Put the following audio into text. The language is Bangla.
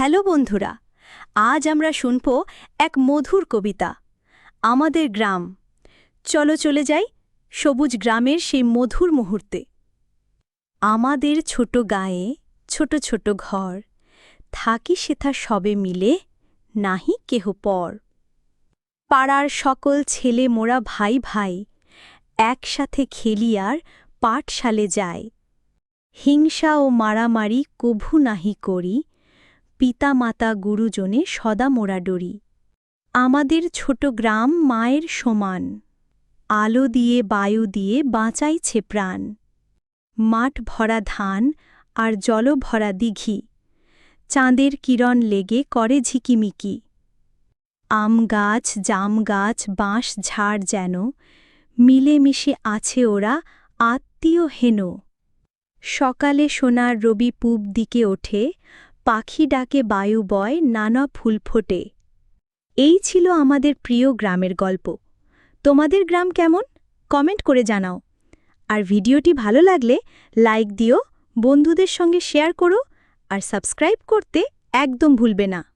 হ্যালো বন্ধুরা, আজ আমরা শুনব এক মধুর কবিতা। আমাদের গ্রাম। চলো চলে যাই সবুজ গ্রামের সেই মধুর মুহূর্তে। আমাদের ছোট গায়ে ছোট ছোট ঘর, থাকি সেথা সবে মিলে, নাহি কেহ পর। পাড়ার সকল ছেলে মোরা ভাই ভাই, একসাথে খেলি আর পাঠশালে যায়। হিংসা ও মারামারি কভু নাহি করি, পিতা মাতা গুরুজনে সদা মোরা ডরি। আমাদের ছোট গ্রাম মায়ের সমান, আলো দিয়ে বায়ু দিয়ে বাঁচাইছে প্রাণ। মাঠ ভরা ধান আর জল ভরা দিঘি, চাঁদের কিরণ লেগে করে ঝিকিমিকি। আম গাছ জাম গাছ বাঁশ ঝাড় যেন, মিলেমিশে আছে ওরা আত্মীয় হেন। সকালে সোনার রবি পূব দিকে ওঠে, পাখি ডাকে বায়ু বয় নানা ফুল ফোটে। এই ছিল আমাদের প্রিয় গ্রামের গল্প। তোমাদের গ্রাম কেমন? কমেন্ট করে জানাও। আর ভিডিওটি ভালো লাগলে লাইক দিও, বন্ধুদের সঙ্গে শেয়ার করো আর সাবস্ক্রাইব করতে একদম ভুলবে না।